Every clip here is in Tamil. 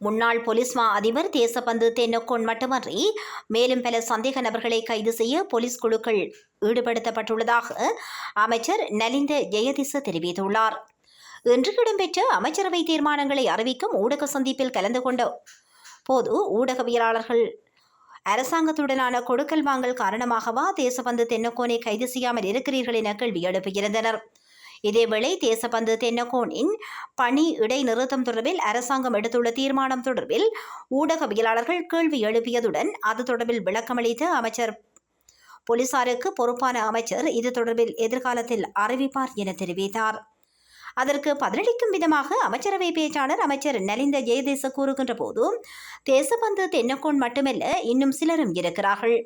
முன்னாள் போலீஸ் மா அதிபர் தேசபந்து தென்னக்கோன் மட்டுமன்றி மேலும் பல சந்தேக நபர்களை கைது செய்ய போலீஸ் குழுக்கள் ஈடுபடுத்தப்பட்டுள்ளதாக அமைச்சர் நலிந்த ஜெயதிச தெரிவித்துள்ளார். இன்று இடம்பெற்ற அமைச்சரவை தீர்மானங்களை அறிவிக்கும் ஊடக சந்திப்பில் கலந்து கொண்ட போது ஊடகவியலாளர்கள் அரசாங்கத்துடனான கொடுக்கல் வாங்கல் காரணமாகவா தேசபந்து தென்னக்கோனை கைது செய்யாமல் இருக்கிறீர்கள் என கேள்வி எழுப்பியிருந்தனர். இதேவேளை தேசபந்து தென்னக்கோனின் பணி இடைநிறுத்தம் தொடர்பில் அரசாங்கம் எடுத்துள்ள தீர்மானம் தொடர்பில் ஊடகவியலாளர்கள் கேள்வி எழுப்பியதுடன் அது தொடர்பில் விளக்கமளித்த அமைச்சர் போலீசாருக்கு பொறுப்பான அமைச்சர் இது தொடர்பில் எதிர்காலத்தில் அறிவிப்பார் என தெரிவித்தார். அதற்கு பதிலளிக்கும் விதமாக அமைச்சரவை பேச்சாளர் அமைச்சர் நலிந்த ஜெயதேச கூறுகின்ற போது தேசபந்து தென்னக்கோன் மட்டுமல்ல இன்னும் சிலரும் இருக்கிறார்கள்.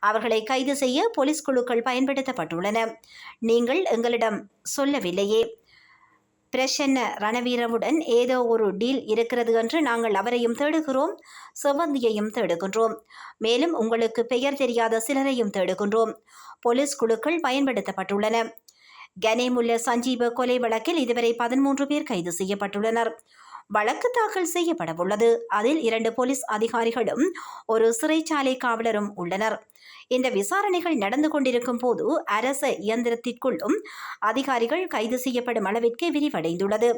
அவர்களை கைது செய்ய போலீஸ் குழுக்கள் பயன்படுத்தப்பட்டுள்ளன. நீங்கள் எங்களிடம் சொல்லவில்லையே. பிரசன்ன ரணவீரவுடன் ஏதோ ஒரு டீல் இருக்கிறது என்று நாங்கள் அவரையும் தேடுகிறோம், செவ்வந்தியையும் தேடுகின்றோம். மேலும் உங்களுக்கு பெயர் தெரியாத சிலரையும் தேடுகின்றோம். போலீஸ் குழுக்கள் பயன்படுத்தப்பட்டுள்ளன. கனேமுல்ல சஞ்சீவ கொலை வழக்கில் இதுவரை 13 பேர் கைது செய்யப்பட்டுள்ளனர். வழக்கு தாக்கல் செய்யப்படவுள்ளது. அதில் 2 போலீஸ் அதிகாரிகளும் ஒரு சிறைச்சாலை காவலரும் உள்ளனர். இந்த விசாரணைகள் நடந்து கொண்டிருக்கும் போது அரச இயந்திரத்திற்குள்ளும் அதிகாரிகள் கைது செய்யப்படும் அளவிற்கு விரிவடைந்துள்ளது.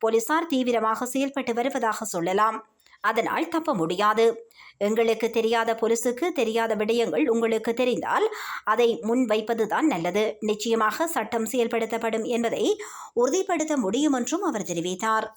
போலீசார் தீவிரமாக செயல்பட்டு வருவதாக சொல்லலாம். அதனால் தப்ப முடியாது. எங்களுக்கு தெரியாத போலீசுக்கு தெரியாத விடயங்கள் உங்களுக்கு தெரிந்தால் அதை முன் வைப்பதுதான் நல்லது. நிச்சயமாக சட்டம் செயல்படுத்தப்படும் என்பதை உறுதிப்படுத்த முடியும் என்றும் அவர் தெரிவித்தார்.